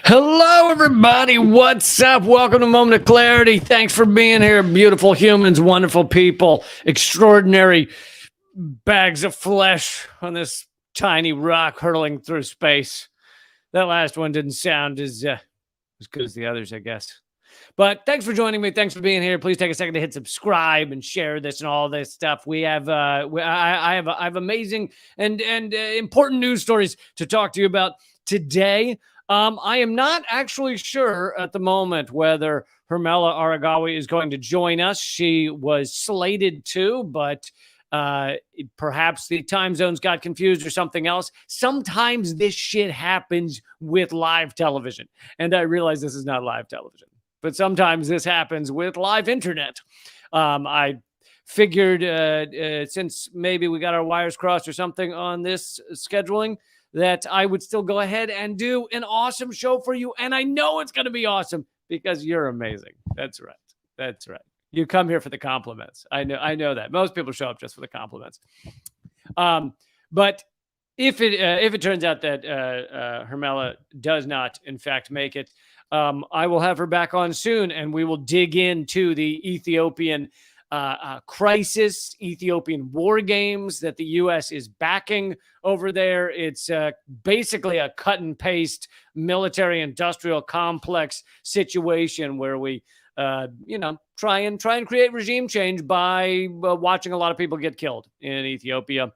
Hello, everybody. What's up? Welcome to Moment of Clarity. Thanks for being here, beautiful humans, wonderful people, extraordinary bags of flesh on this tiny rock hurtling through space. That last one didn't sound as good as the others, I guess. But thanks for joining me. Thanks for being here. Please take a second to hit subscribe and share this and all this stuff. We have I have amazing and important news stories to talk to you about today. I am not actually sure at the moment whether Hermela Aregawi is going to join us. She was slated to, but perhaps the time zones got confused or something else. Sometimes this shit happens with live television. And I realize this is not live television, but sometimes this happens with live internet. I figured since maybe we got our wires crossed or something on this scheduling, that I would still go ahead and do an awesome show for you. And I know it's going to be awesome because you're amazing. That's right. That's right. You come here for the compliments. I know that. Most people show up just for the compliments. But if it turns out that Hermela does not, in fact, make it, I will have her back on soon, and we will dig into the Ethiopian crisis, Ethiopian war games that the U.S. is backing over there. It's basically a cut and paste military-industrial complex situation where we, try and create regime change by watching a lot of people get killed in Ethiopia,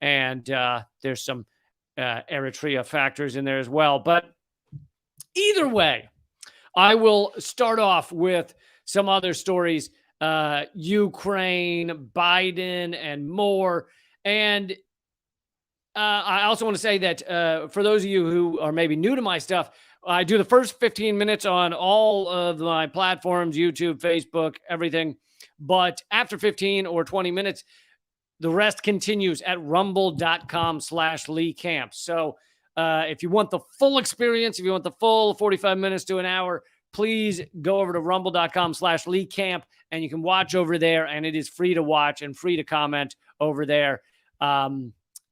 and there's some Eritrea factors in there as well. But either way, I will start off with some other stories. Ukraine, Biden, and more. And I also want to say that for those of you who are maybe new to my stuff, I do the first 15 minutes on all of my platforms, YouTube, Facebook, everything. But after 15 or 20 minutes, the rest continues at rumble.com/Lee Camp. So if you want the full experience, if you want the full 45 minutes to an hour, please go over to rumble.com/Lee Camp, and you can watch over there, and it is free to watch and free to comment over there.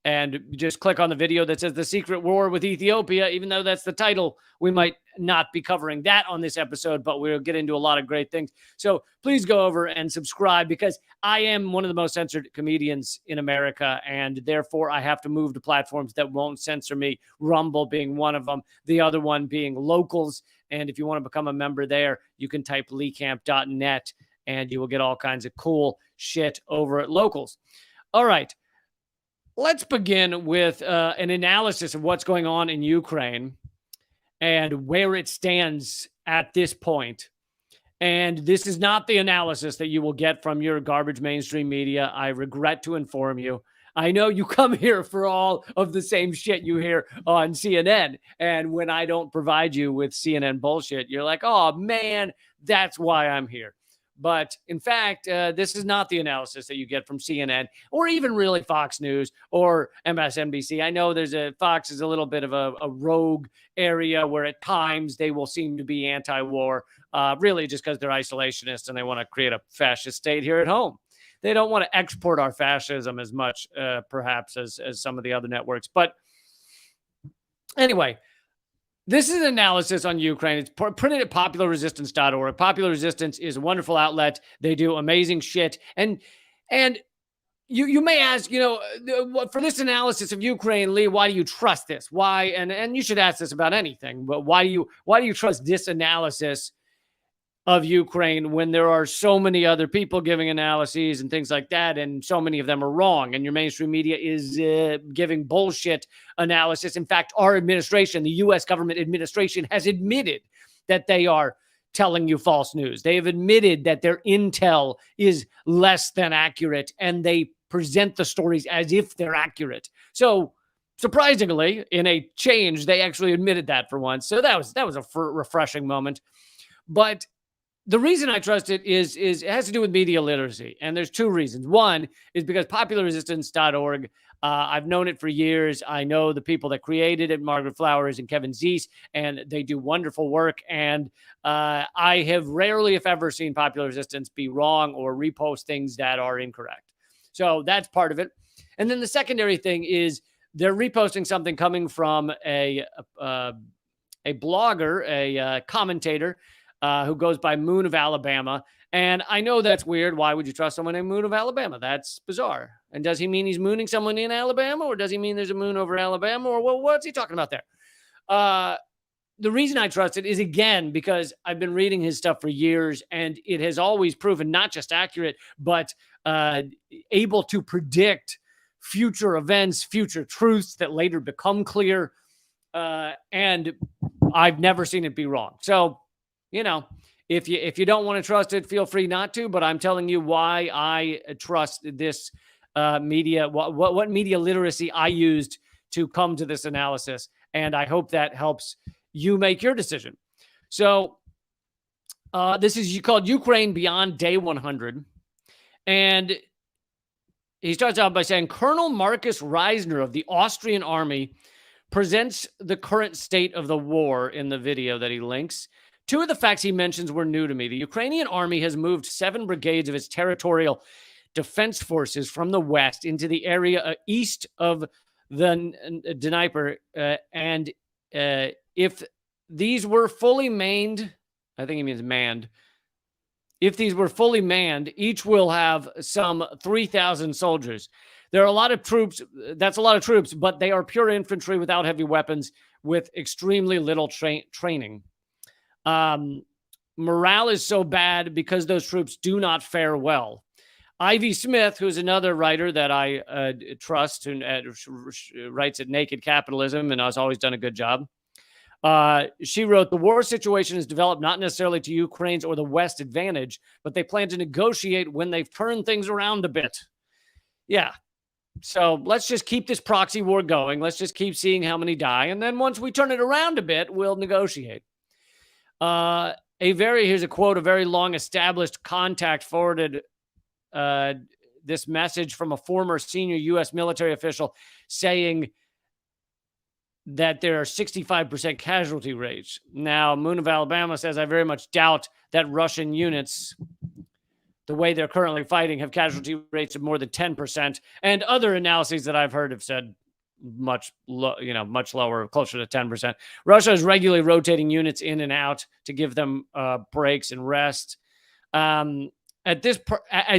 And just click on the video that says The Secret War with Ethiopia. Even though that's the title, we might not be covering that on this episode, but we'll get into a lot of great things. So please go over and subscribe, because I am one of the most censored comedians in America, and therefore I have to move to platforms that won't censor me, Rumble being one of them, the other one being Locals. And if you want to become a member there, you can type leecamp.net, and you will get all kinds of cool shit over at Locals. All right. Let's begin with an analysis of what's going on in Ukraine and where it stands at this point. And this is not the analysis that you will get from your garbage mainstream media. I regret to inform you. I know you come here for all of the same shit you hear on CNN. And when I don't provide you with CNN bullshit, you're like, oh, man, that's why I'm here. But in fact, this is not the analysis that you get from CNN or even really Fox News or MSNBC. I know Fox is a little bit of a rogue area where at times they will seem to be anti-war, really just because they're isolationists and they want to create a fascist state here at home. They don't want to export our fascism as much, perhaps, as some of the other networks. But anyway, this is an analysis on Ukraine. It's printed at popularresistance.org. Popular Resistance is a wonderful outlet. They do amazing shit. And you may ask, for this analysis of Ukraine, Lee, why do you trust this? Why? And you should ask this about anything. But why do you trust this analysis of Ukraine when there are so many other people giving analyses and things like that, and so many of them are wrong, and your mainstream media is giving bullshit analysis? In fact, our administration, the U.S. government administration, has admitted that they are telling you false news. They have admitted that their intel is less than accurate, and they present the stories as if they're accurate. So surprisingly, in a change, they actually admitted that for once. So that was a refreshing moment. But the reason I trust it is it has to do with media literacy. And there's two reasons. One is because popularresistance.org, I've known it for years. I know the people that created it, Margaret Flowers and Kevin Zeese, and they do wonderful work. And I have rarely, if ever, seen Popular Resistance be wrong or repost things that are incorrect. So that's part of it. And then the secondary thing is they're reposting something coming from a a blogger, a commentator who goes by Moon of Alabama. And I know that's weird. Why would you trust someone named Moon of Alabama? That's bizarre. And does he mean he's mooning someone in Alabama, or does he mean there's a moon over Alabama, or what's he talking about there? The reason I trust it is, again, because I've been reading his stuff for years, and it has always proven not just accurate, but able to predict future events, future truths that later become clear. And I've never seen it be wrong. So, if you don't want to trust it, feel free not to. But I'm telling you why I trust this media, what media literacy I used to come to this analysis. And I hope that helps you make your decision. So this is called Ukraine Beyond Day 100. And he starts out by saying, Colonel Marcus Reisner of the Austrian army presents the current state of the war in the video that he links. Two of the facts he mentions were new to me. The Ukrainian army has moved 7 brigades of its territorial defense forces from the west into the area east of the Dnieper. And if these were fully manned, I think he means manned. If these were fully manned, each will have some 3,000 soldiers. There are a lot of troops. That's a lot of troops, but they are pure infantry without heavy weapons with extremely little training. Morale is so bad because those troops do not fare well. Ivy Smith, who's another writer that I trust, and writes at Naked Capitalism and has always done a good job. She wrote, the war situation is developed not necessarily to Ukraine's or the West's advantage, but they plan to negotiate when they've turned things around a bit. Yeah. So let's just keep this proxy war going. Let's just keep seeing how many die. And then once we turn it around a bit, we'll negotiate. Here's a quote, a very long established contact forwarded this message from a former senior U.S. military official saying that there are 65% casualty rates. Now, Moon of Alabama says, I very much doubt that Russian units, the way they're currently fighting, have casualty rates of more than 10%. And other analyses that I've heard have said much lower, closer to 10%. Russia is regularly rotating units in and out to give them breaks and rest. As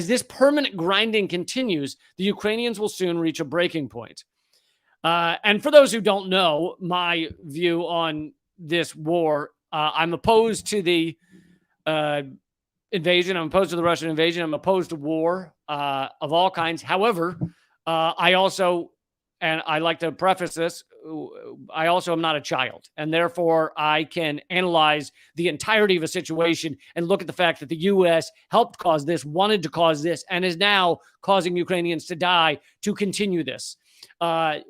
this permanent grinding continues, the Ukrainians will soon reach a breaking point. And for those who don't know my view on this war, I'm opposed to the invasion. I'm opposed to the Russian invasion. I'm opposed to war of all kinds. However, I also, and I like to preface this, I also am not a child. And therefore, I can analyze the entirety of a situation and look at the fact that the U.S. helped cause this, wanted to cause this, and is now causing Ukrainians to die to continue this.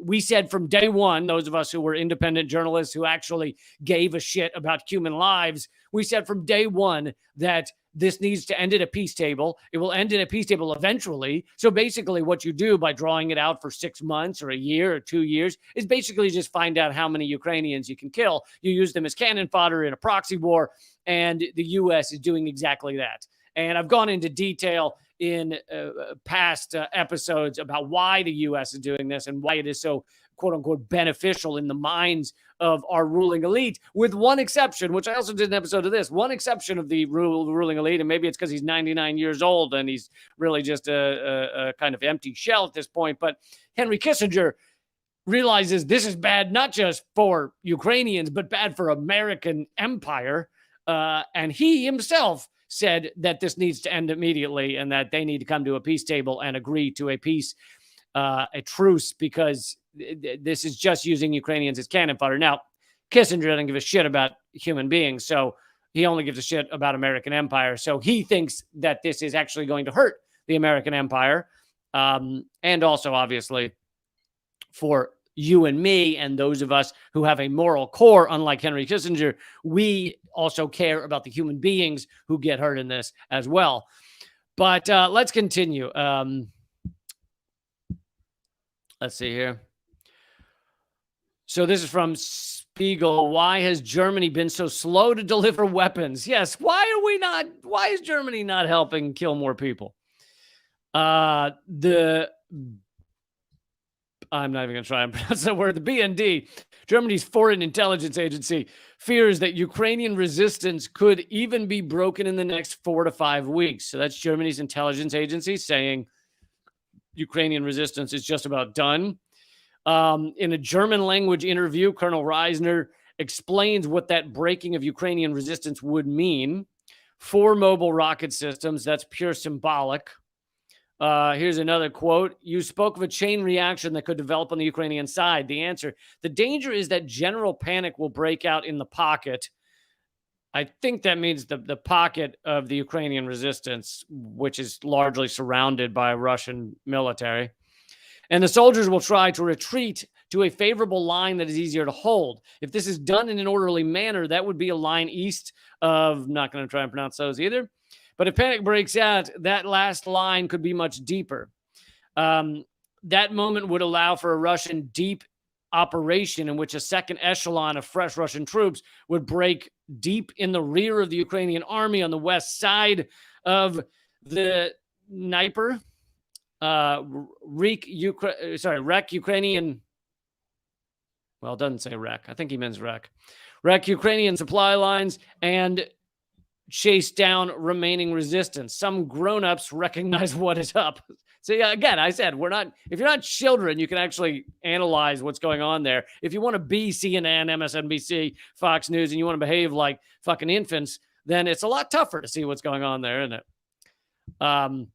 We said from day one, those of us who were independent journalists who actually gave a shit about human lives, we said from day one that this needs to end at a peace table. It will end in a peace table eventually. So basically what you do by drawing it out for 6 months or a year or 2 years is basically just find out how many Ukrainians you can kill. You use them as cannon fodder in a proxy war, and the U.S. is doing exactly that. And I've gone into detail in past episodes about why the U.S. is doing this and why it is so, quote unquote, beneficial in the minds of our ruling elite, with one exception, which I also did an episode of this, one exception of the ruling elite. And maybe it's because he's 99 years old and he's really just a kind of empty shell at this point. But Henry Kissinger realizes this is bad, not just for Ukrainians, but bad for American empire. And he himself said that this needs to end immediately and that they need to come to a peace table and agree to a peace, a truce, because this is just using Ukrainians as cannon fodder. Now, Kissinger doesn't give a shit about human beings, so he only gives a shit about American empire. So he thinks that this is actually going to hurt the American empire. And also, obviously, for you and me and those of us who have a moral core, unlike Henry Kissinger, we also care about the human beings who get hurt in this as well. But let's continue. Let's see here. So this is from Spiegel. Why has Germany been so slow to deliver weapons? Yes. Why is Germany not helping kill more people? I'm not even going to try and pronounce that word. The BND Germany's foreign intelligence agency fears that Ukrainian resistance could even be broken in the next 4 to 5 weeks. So that's Germany's intelligence agency saying Ukrainian resistance is just about done. In a German language interview, Colonel Reisner explains what that breaking of Ukrainian resistance would mean. 4 mobile rocket systems, that's pure symbolic. Here's another quote. You spoke of a chain reaction that could develop on the Ukrainian side. The answer, the danger is that general panic will break out in the pocket. I think that means the pocket of the Ukrainian resistance, which is largely surrounded by Russian military. And the soldiers will try to retreat to a favorable line that is easier to hold. If this is done in an orderly manner, that would be a line east of, not going to try and pronounce those either. But if panic breaks out, that last line could be much deeper. That moment would allow for a Russian deep operation in which a second echelon of fresh Russian troops would break deep in the rear of the Ukrainian army on the west side of the Dnieper. Wreck Ukrainian. Well, it doesn't say wreck. I think he means wreck. Wreck Ukrainian supply lines and chase down remaining resistance. Some grown-ups recognize what is up. So yeah, again, I said, if you're not children, you can actually analyze what's going on there. If you want to be CNN, MSNBC, Fox News, and you want to behave like fucking infants, then it's a lot tougher to see what's going on there, isn't it?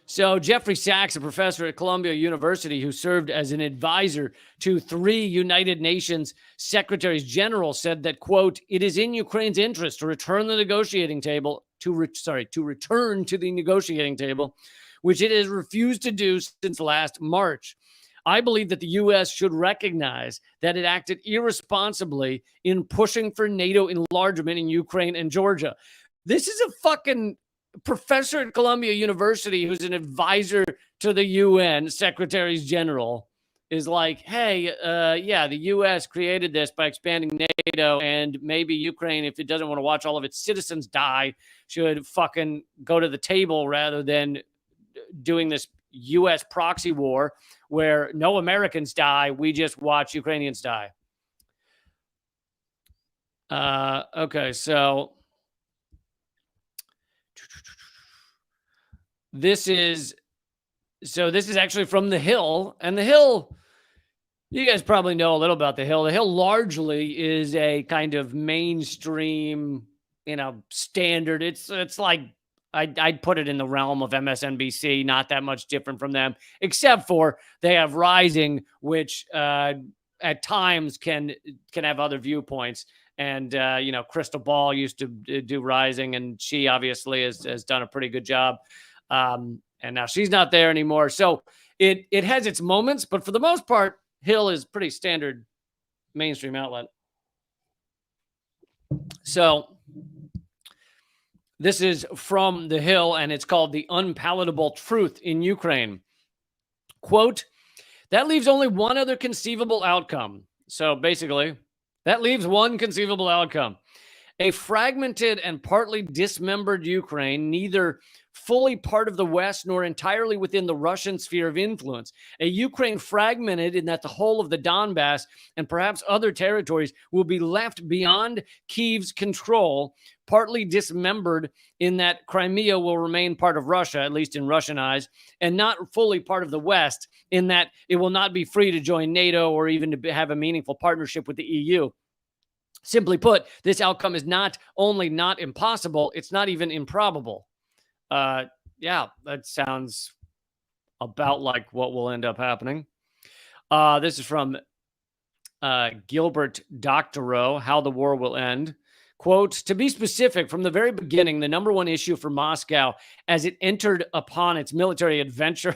So Jeffrey Sachs, a professor at Columbia University who served as an advisor to 3 United Nations secretaries general, said that, quote, it is in Ukraine's interest to return the negotiating table, to return to the negotiating table, which it has refused to do since last March. I believe that the U.S. should recognize that it acted irresponsibly in pushing for NATO enlargement in Ukraine and Georgia. This is a fucking professor at Columbia University who's an advisor to the UN secretaries general is like, hey, the U.S. created this by expanding NATO, and maybe Ukraine, if it doesn't want to watch all of its citizens die, should fucking go to the table rather than doing this U.S. proxy war where no Americans die. We just watch Ukrainians die. Okay, so this is actually from The Hill, and The Hill, you guys probably know a little about The Hill. The Hill largely is a kind of mainstream, standard. It's like I'd put it in the realm of MSNBC, not that much different from them, except for they have Rising, which at times can have other viewpoints. And, Crystal Ball used to do Rising, and she obviously has done a pretty good job. And now she's not there anymore. So it has its moments, but for the most part, Hill is pretty standard mainstream outlet. So this is from The Hill, and it's called The Unpalatable Truth in Ukraine. Quote, that leaves only one other conceivable outcome. So basically, that leaves one conceivable outcome. A fragmented and partly dismembered Ukraine, neither fully part of the West nor entirely within the Russian sphere of influence. A Ukraine fragmented in that the whole of the Donbass and perhaps other territories will be left beyond Kyiv's control, partly dismembered in that Crimea will remain part of Russia, at least in Russian eyes, and not fully part of the West, in that it will not be free to join NATO or even to have a meaningful partnership with the EU. Simply put, this outcome is not only not impossible, it's not even improbable. That sounds about like what will end up happening. This is from Gilbert Doctorow, How the War Will End. Quote, to be specific, from the very beginning, the number one issue for Moscow as it entered upon its military adventure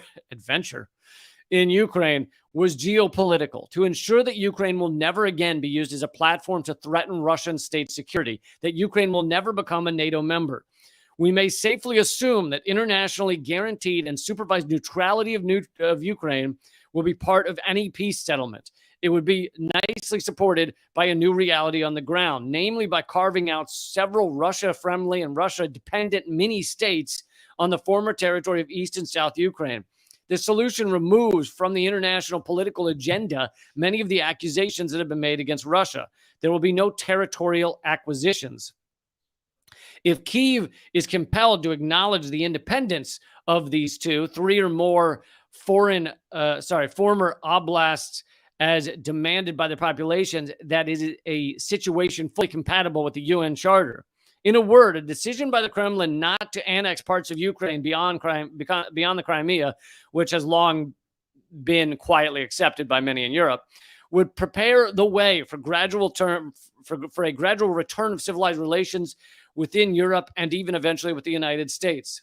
in Ukraine was geopolitical, to ensure that Ukraine will never again be used as a platform to threaten Russian state security, that Ukraine will never become a NATO member. We may safely assume that internationally guaranteed and supervised neutrality of Ukraine will be part of any peace settlement. It would be nicely supported by a new reality on the ground, namely by carving out several Russia-friendly and Russia-dependent mini-states on the former territory of East and South Ukraine. The solution removes from the international political agenda many of the accusations that have been made against Russia. There will be no territorial acquisitions. If Kyiv is compelled to acknowledge the independence of these three or more former oblasts as demanded by the populations, that is a situation fully compatible with the UN Charter. In a word, a decision by the Kremlin not to annex parts of Ukraine beyond the Crimea, which has long been quietly accepted by many in Europe, would prepare the way for a gradual return of civilized relations within Europe and even eventually with the United States.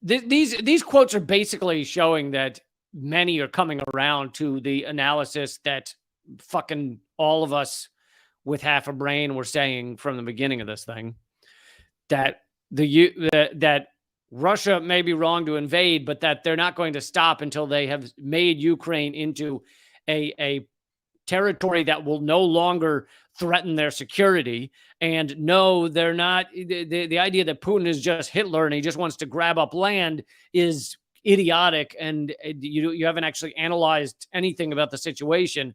These quotes are basically showing that many are coming around to the analysis that fucking all of us with half a brain were saying from the beginning of this thing, that that Russia may be wrong to invade, but that they're not going to stop until they have made Ukraine into a territory that will no longer threaten their security. And no, they're not. The idea that Putin is just Hitler and he just wants to grab up land is idiotic. And you haven't actually analyzed anything about the situation.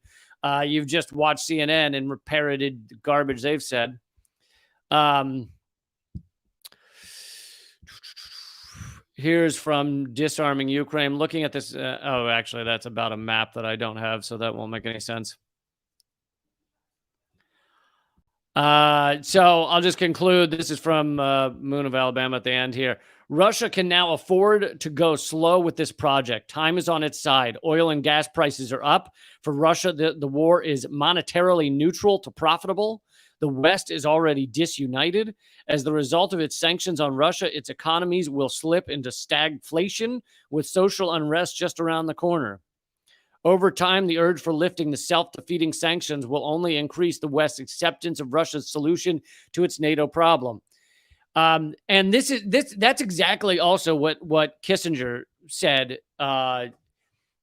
You've just watched CNN and parroted the garbage they've said. Here's from Disarming Ukraine. Looking at this. Actually, that's about a map that I don't have, so that won't make any sense. So I'll just conclude. This is from Moon of Alabama at the end here. Russia can now afford to go slow with this project. Time is on its side. Oil and gas prices are up. For Russia, the war is monetarily neutral to profitable. The West is already disunited. As the result of its sanctions on Russia, its economies will slip into stagflation with social unrest just around the corner. Over time, the urge for lifting the self-defeating sanctions will only increase the West's acceptance of Russia's solution to its NATO problem. And that's exactly also what Kissinger said,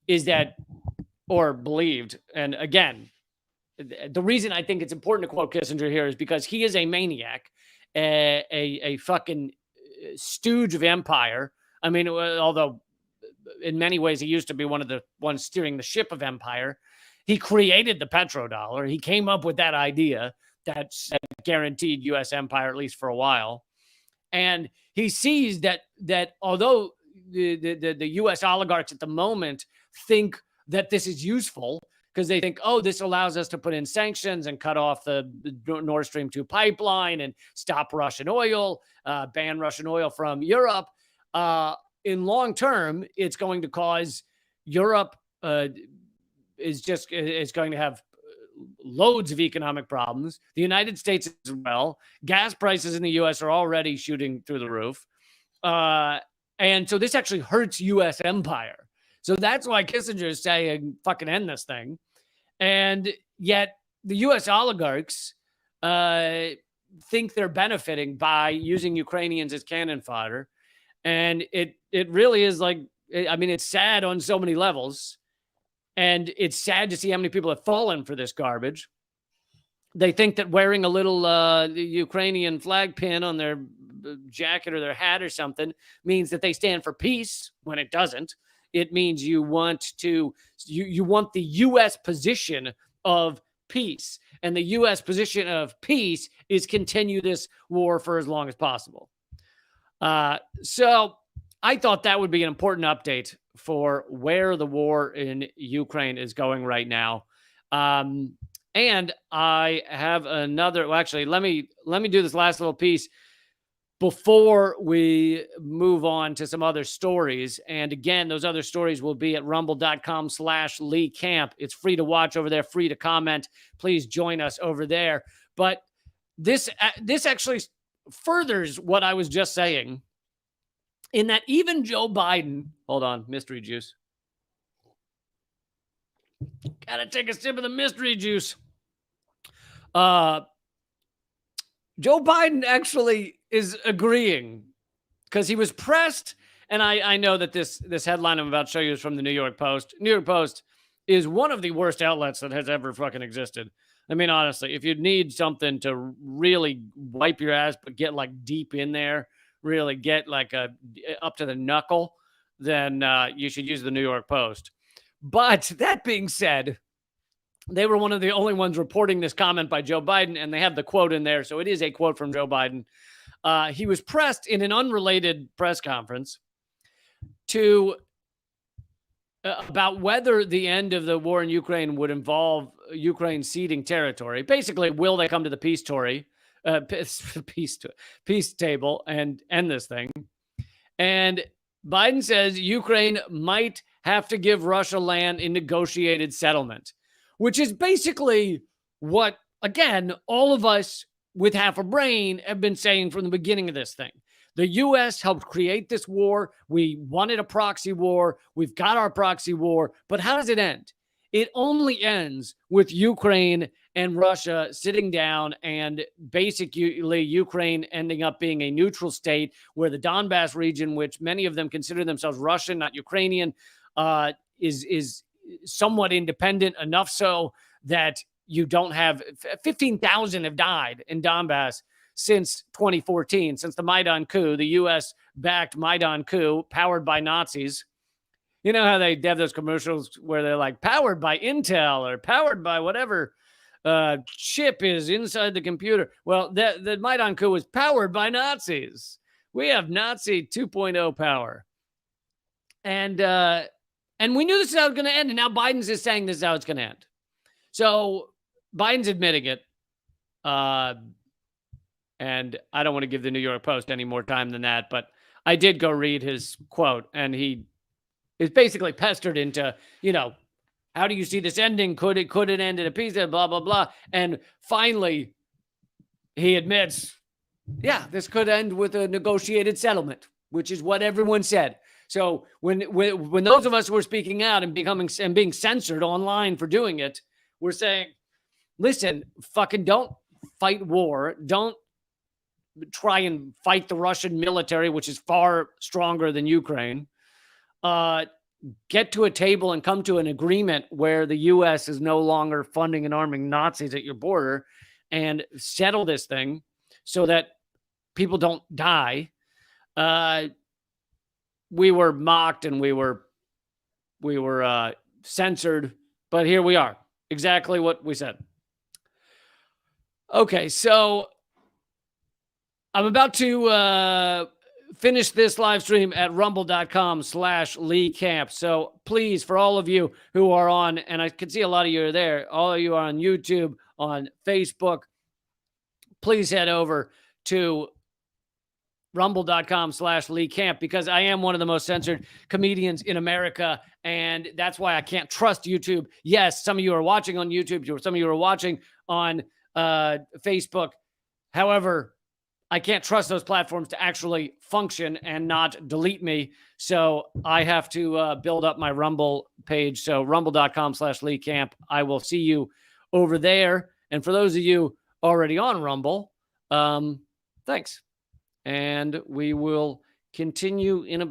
is that, or believed. And again, the reason I think it's important to quote Kissinger here is because he is a maniac, a fucking stooge of empire. I mean, although in many ways he used to be one of the ones steering the ship of empire. He created the petrodollar. He came up with that idea that guaranteed U.S. empire, at least for a while. And he sees that although the U.S. oligarchs at the moment think that this is useful because they think, oh, this allows us to put in sanctions and cut off the Nord Stream 2 pipeline and stop Russian oil, ban Russian oil from Europe. In long term, it's going to cause Europe is going to have loads of economic problems. The United States as well. Gas prices in the U.S. are already shooting through the roof. And so this actually hurts U.S. empire. So that's why Kissinger is saying, fucking end this thing. And yet the U.S. oligarchs think they're benefiting by using Ukrainians as cannon fodder. And it really is like, I mean, it's sad on so many levels. And it's sad to see how many people have fallen for this garbage. They think that wearing a little Ukrainian flag pin on their jacket or their hat or something means that they stand for peace, when it doesn't. It means you want the U.S. position of peace. And the U.S. position of peace is continue this war for as long as possible. So I thought that would be an important update for where the war in Ukraine is going right now. And I have another, well, actually, let me do this last little piece before we move on to some other stories. And again, those other stories will be at rumble.com/Lee Camp. It's free to watch over there, free to comment. Please join us over there. But this actually furthers what I was just saying, in that even Joe Biden, hold on, mystery juice. Gotta take a sip of the mystery juice. Joe Biden actually is agreeing because he was pressed. And I know that this headline I'm about to show you is from the New York Post. New York Post is one of the worst outlets that has ever fucking existed. I mean, honestly, if you need something to really wipe your ass, but get like deep in there really get like a up to the knuckle, then you should use the New York Post. But that being said, they were one of the only ones reporting this comment by Joe Biden, and they have the quote in there. So it is a quote from Joe Biden. He was pressed in an unrelated press conference to about whether the end of the war in Ukraine would involve Ukraine ceding territory. Basically, will they come to the peace table and end this thing? And Biden says Ukraine might have to give Russia land in negotiated settlement, which is basically what, again, all of us with half a brain have been saying from the beginning of this thing. The U.S. helped create this war. We wanted a proxy war. We've got our proxy war. But how does it end? It only ends with Ukraine and Russia sitting down and basically Ukraine ending up being a neutral state where the Donbass region, which many of them consider themselves Russian, not Ukrainian, is somewhat independent, enough so that you don't have 15,000 have died in Donbass since 2014, since the Maidan coup, the U.S.-backed Maidan coup powered by Nazis. You know how they have those commercials where they're like powered by Intel or powered by whatever chip is inside the computer. Well, the Maidan coup was powered by Nazis. We have Nazi 2.0 power. And we knew this is how it was going to end. And now Biden's just saying this is how it's going to end. So Biden's admitting it. And I don't want to give the New York Post any more time than that, but I did go read his quote, and he is basically pestered into, how do you see this ending? Could it end in a peace? Blah, blah, blah. And finally, he admits, yeah, this could end with a negotiated settlement, which is what everyone said. So when those of us who are speaking out and being censored online for doing it, we're saying, listen, fucking don't fight war. Don't try and fight the Russian military, which is far stronger than Ukraine. Get to a table and come to an agreement where the U.S. is no longer funding and arming Nazis at your border, and settle this thing so that people don't die. We were mocked and we were censored, but here we are. Exactly what we said. Okay, so I'm about to finish this live stream at rumble.com/Lee Camp. So please, for all of you who are on, and I can see a lot of you are there, all of you are on YouTube, on Facebook, please head over to rumble.com/Lee Camp, because I am one of the most censored comedians in America. And that's why I can't trust YouTube. Yes, some of you are watching on YouTube. Some of you are watching on Facebook. However, I can't trust those platforms to actually function and not delete me. So I have to build up my Rumble page. So rumble.com/Lee Camp. I will see you over there. And for those of you already on Rumble, thanks. And we will continue in about